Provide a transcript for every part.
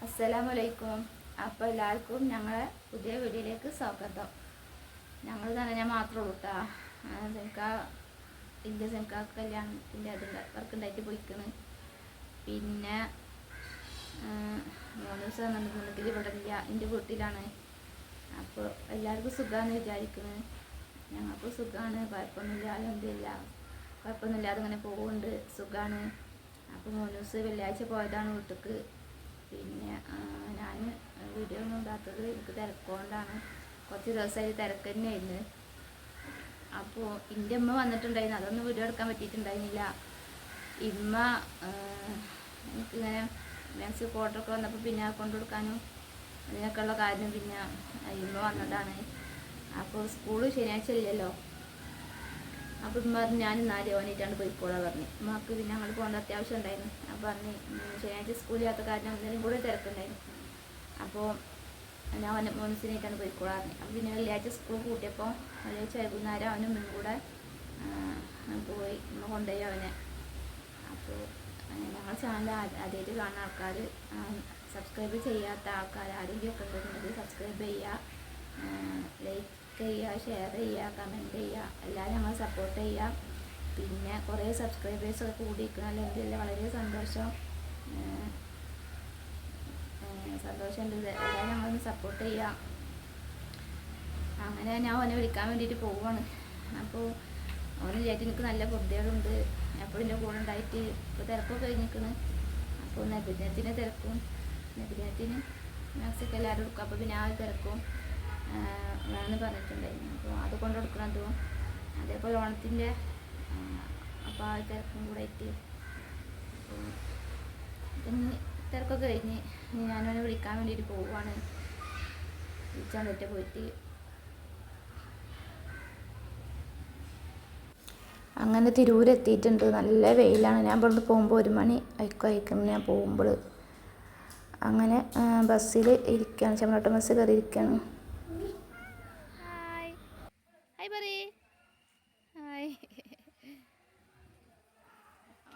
അസ്സലാമലൈക്കും. അപ്പോൾ എല്ലാവർക്കും ഞങ്ങളെ പുതിയ വീഡിയോയിലേക്ക് സ്വാഗതം. ഞങ്ങൾ തന്നെ ഞാൻ മാത്രമേ ഉള്ളൂ കേട്ടോ. സെൻകാ കല്യാണത്തിൻ്റെ അതുണ്ട് വർക്ക് ഉണ്ടായിട്ട് പോയിക്കണ്. പിന്നെ 3 ദിവസം വന്നിട്ടുണ്ടെങ്കിൽ ഇവിടെ ഇല്ല, എൻ്റെ വീട്ടിലാണ്. അപ്പോൾ എല്ലാവർക്കും സുഖമാണെന്ന് വിചാരിക്കുന്നത്. ഞങ്ങൾക്ക് സുഖമാണ്, കുഴപ്പമൊന്നുമില്ല, എന്തില്ല കുഴപ്പമൊന്നുമില്ലാതെ ഇങ്ങനെ പോകുന്നുണ്ട്, സുഖമാണ്. അപ്പോൾ 3 ദിവസം വെള്ളിയാഴ്ച പോയതാണ് വീട്ടിലേക്ക്. പിന്നെ ഞാൻ വീഡിയോ ഒന്നും ഇടാത്തത് എനിക്ക് തിരക്കൊണ്ടാണ്. കുറച്ച് ദിവസമായി തിരക്ക് തന്നെയായിരുന്നു. അപ്പോൾ എൻ്റെ അമ്മ വന്നിട്ടുണ്ടായിരുന്നു, അതൊന്നും വീഡിയോ എടുക്കാൻ പറ്റിയിട്ടുണ്ടായിരുന്നില്ല. ഇമ്മ എനിക്കിങ്ങനെ മാക്സി ഫോട്ടോയൊക്കെ വന്നപ്പോൾ പിന്നെ കൊണ്ടു കൊടുക്കാനും അതിനൊക്കെയുള്ള കാര്യം പിന്നെ ഇമ്മ വന്നതാണ്. അപ്പോൾ സ്കൂൾ ശനിയാഴ്ച ഇല്ലല്ലോ. അപ്പോൾ ഇമ്മ പറഞ്ഞു ഞാൻ 4 ഓനായിട്ടാണ് പോയിക്കോളാൻ പറഞ്ഞു. ഉമ്മക്ക് പിന്നെ അങ്ങോട്ട് പോകേണ്ട അത്യാവശ്യം ഉണ്ടായിരുന്നു. അപ്പോൾ പറഞ്ഞ് ശനിയാഴ്ച സ്കൂളില്ലാത്ത കാരണം എന്തെങ്കിലും കൂടെ തിരക്കുണ്ടായിരുന്നു. അപ്പോൾ ഞാൻ 3 ദിവസമായിട്ടാണ് പോയിക്കോളാൻ പറഞ്ഞു. അപ്പോൾ പിന്നെ വെള്ളിയാഴ്ച സ്കൂൾ കൂട്ടിയപ്പോൾ വെള്ളിയാഴ്ച വൈകുന്നേരം അവനും ഇന്നും കൂടെ പോയി ഇമ്മ കൊണ്ടുപോയി അവനെ. അപ്പോൾ ഞങ്ങൾ ചാനൽ ആദ്യമായിട്ട് കാണുന്ന ആൾക്കാർ, സബ്സ്ക്രൈബ് ചെയ്യാത്ത ആൾക്കാർ ആരെങ്കിലും ഒക്കെ ഉണ്ടെന്നുണ്ടെങ്കിൽ സബ്സ്ക്രൈബ് ചെയ്യുക, ലൈക്ക് ചെയ്യുക, ഷെയർ ചെയ്യുക, കമൻറ്റ് ചെയ്യുക, എല്ലാവരും ഞങ്ങൾ സപ്പോർട്ട് ചെയ്യുക. പിന്നെ കുറേ സബ്സ്ക്രൈബേഴ്സൊക്കെ കൂടിയിരിക്കണമല്ലോ, എന്തില്ല വളരെ സന്തോഷം സന്തോഷമുണ്ട്. എല്ലാവരും ഞങ്ങളൊന്ന് സപ്പോർട്ട് ചെയ്യുക. അങ്ങനെ ഞാൻ അവനെ വിളിക്കാൻ വേണ്ടിയിട്ട് പോവുകയാണ്. അപ്പോൾ അവന് ചേച്ചി എനിക്ക് നല്ല ബുദ്ധികളുണ്ട്, എപ്പോഴും എൻ്റെ കൂടെ ഉണ്ടായിട്ട്. ഇപ്പോൾ തിരക്കൊക്കെ കഴിഞ്ഞിരിക്കണ്. അപ്പോൾ നബിദിനത്തിന് തിരക്കും, നബിദിനത്തിന് മാക്സിക്ക് എല്ലാവരും എടുക്കും. അപ്പോൾ പിന്നെ ആ തിരക്കും വേണമെന്ന് പറഞ്ഞിട്ടുണ്ടായിരുന്നു. അപ്പോൾ അത് കൊണ്ട് കൊടുക്കണതും അതേപോലെ ഓണത്തിൻ്റെ അപ്പോൾ ആ തിരക്കും കൂടെ ആയിട്ട് പിന്നെ തിരക്കൊക്കെ കഴിഞ്ഞ് ഞാനവനെ വിളിക്കാൻ വേണ്ടിയിട്ട് പോവുകയാണ്. വിളിച്ചാണ്ട് പോയിട്ട് അങ്ങനെ തിരൂരെത്തിയിട്ടുണ്ട്. നല്ല വെയിലാണ്. ഞാൻ ഇവിടുന്ന് പോകുമ്പോൾ 1 മണി അയക്കുന്നു ഞാൻ പോകുമ്പോൾ. അങ്ങനെ ബസ്സിൽ ഇരിക്കുകയാണ്, ചെമ്മരോട്ടം ബസ് കയറി ഇരിക്കുകയാണ്.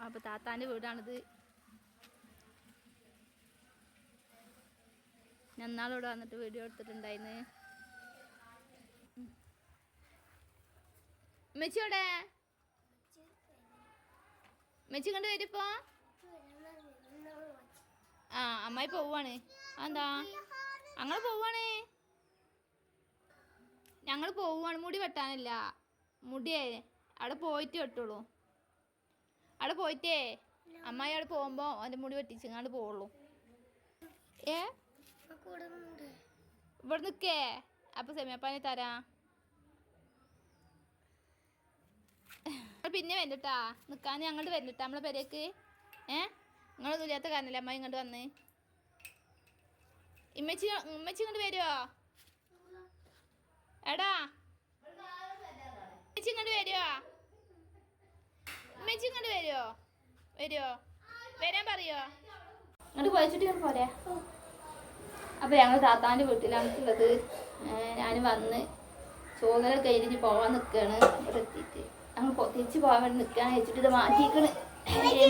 അപ്പോൾ താത്താൻ്റെ വീടാണിത്. ഞാൻ നാളോടെ വന്നിട്ട് വീഡിയോ എടുത്തിട്ടുണ്ടായിരുന്നു. മെച്ചിയോടെ മെച്ചി കണ്ട് വരിപ്പോ അമ്മായി പോവാണ്. എന്താ ഞങ്ങൾ പോവാണ് മുടി വെട്ടാനില്ല. മുടിയേ അവിടെ പോയിട്ട് വെട്ടുള്ളൂ. അവിടെ പോയിട്ടേ അമ്മായി അവിടെ പോകുമ്പോൾ അവൻ്റെ മുടി വെട്ടിച്ചങ്ങാണ്ട് പോവുള്ളൂ. ഇവിടെ നിൽക്കേ. അപ്പോൾ സെമിയപ്പാനെ തരാം. പിന്നെ വരണ്ടാ നിൽക്കാൻ അങ്ങോട്ട് വരണ്ടാ നമ്മളെ പേരേക്ക്. നിങ്ങളൊന്നും ഇല്ലാത്ത കാരണല്ലേ അമ്മ ഇങ്ങോട്ട് വന്ന്. ഇമ്മച്ചി ഇങ്ങോട്ട് വരുമോ? എടാ ഇമ്മച്ചി ഇങ്ങോട്ട് വരുമോ? ഇമ്മച്ചി ഇങ്ങോട്ട് വരുമോ? വരാൻ പറയോ? ഇങ്ങോട്ട് പോയിച്ചിട്ട് പോരെ. അപ്പോൾ ഞങ്ങൾ താത്താൻ്റെ വീട്ടിലാണുള്ളത്. ഞാൻ വന്ന് ചോദന കഴിഞ്ഞ് പോകാൻ നിൽക്കുകയാണ്. ഇവിടെ എത്തിയിട്ട് ഞങ്ങൾ തിരിച്ച് പോകാൻ വേണ്ടി നിൽക്കുകയാണ്. വെച്ചിട്ട് ഇത് മാറ്റിക്കണ്,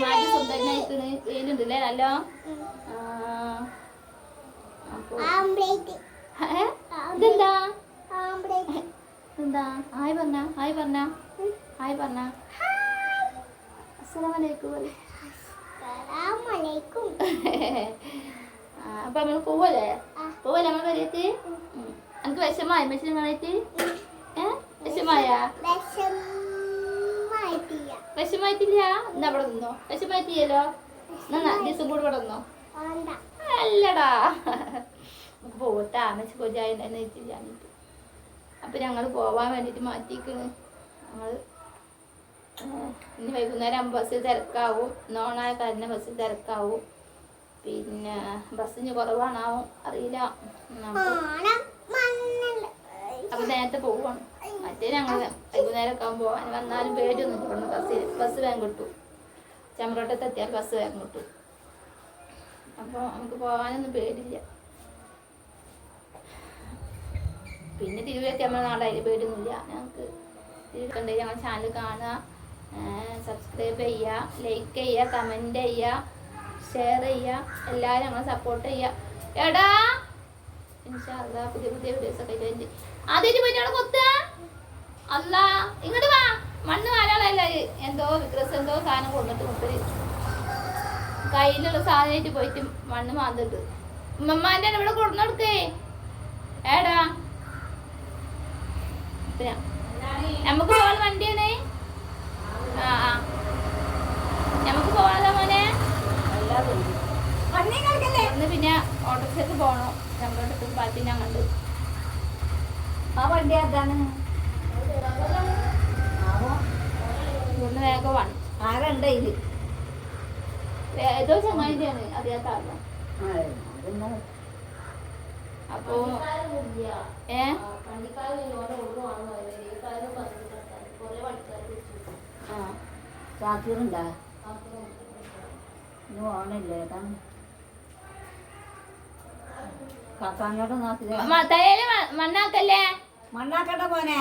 മാറ്റി സ്വന്തമായിക്കണ്. വെയിലുണ്ടല്ലേ നല്ല. ഇതെന്താ എന്താ ഹായ് പറഞ്ഞ അസ്സലാമലൈക്കും. അപ്പൊ നമ്മൾ പോവല്ലേ നമ്മൾ വരെത്തി. എനിക്ക് വിഷമായി മെച്ചിനായിട്ട്. വിഷമായിട്ടില്ല. എന്നാ ഇവിടെ നിന്നോ. വിഷമായിട്ടില്ലല്ലോ. എന്നാ ദിവസം കൂടെ ഇവിടെ നിന്നോ. അല്ലടാ നമുക്ക് പോകട്ടാ. മെച്ചി കൊച്ചായ വെച്ചില്ലാഞ്ഞിട്ട്. അപ്പൊ ഞങ്ങൾ പോവാൻ വേണ്ടിട്ട് മാറ്റിക്കണ്. ഞങ്ങൾ ഇനി വൈകുന്നേരം ബസ്സിൽ തിരക്കാവും. നോണായ കാരണം ബസ്സിൽ തിരക്കാവും. പിന്നെ ബസ്സിന് കുറവാണാവും അറിയില്ല. അപ്പൊ നേരത്തെ പോവാണ്. മറ്റേ ഞങ്ങൾ വൈകുന്നേരം ഒക്കെ ആകുമ്പോൾ വന്നാലും പേടിയൊന്നും ഇല്ല. ബസ് വേഗം കിട്ടും. ചെമ്മരോട്ടത്ത് എത്തിയാൽ ബസ് വേഗം കിട്ടും. അപ്പോൾ നമുക്ക് പോകാനൊന്നും പേടില്ല. പിന്നെ തിരുവനന്തപുരത്ത് നമ്മുടെ നാടായാലും പേടിയൊന്നുമില്ല. ഞങ്ങൾക്ക് തിരുവനന്തപുരം ഞങ്ങളുടെ ചാനൽ കാണുക, സബ്സ്ക്രൈബ് ചെയ്യുക, ലൈക്ക് ചെയ്യുക, കമൻറ്റ് ചെയ്യുക, ഷെയർ ചെയ്യുക. എല്ലാവരും ഞങ്ങളെ സപ്പോർട്ട് ചെയ്യുക. എടാ പുതിയ പുതിയ വീഡിയോസൊക്കെ കഴിഞ്ഞ് ആദ്യമായിട്ട് പോയിട്ട് കൊത്ത അല്ല ഇങ്ങോട്ട് വാ മണ്ണ് വാരാളല്ല എന്തോ വിക്രസ് എന്തോ സാധനം കൊണ്ടിട്ട് മുപ്പര് കയ്യിലുള്ള സാധനമായിട്ട് പോയിട്ട് മണ്ണ് മാന്തിട്ട് ഉമ്മമാൻ്റെ ഇവിടെ കൊടുന്നെടുക്കേ ഏടാ നമുക്ക് പോകാൻ വണ്ടിയാണ് ആ ആ നമുക്ക് പോകാതാ മോനെ ഇന്ന് പിന്നെ ഓട്ടോറിക്ഷയ്ക്ക് പോകണം നമ്മുടെ അടുത്ത് പാട്ടിനെ കണ്ട് ആ വണ്ടി അതാണ് ഇവിടുന്ന് വേഗം വേണം ആരുണ്ട് ഇത് ഏതോ ചങ്ങാതിയാണ് അറിയാത്ത ആളാ അപ്പോ ചാക്കീറുണ്ടാ ഇന്ന് ഓണില്ലേ അതാണ് കാക്കാനോട് നോക്കി തലയില് മണ്ണാക്കല്ലേ മണ്ണാക്കട്ടെ പോനെ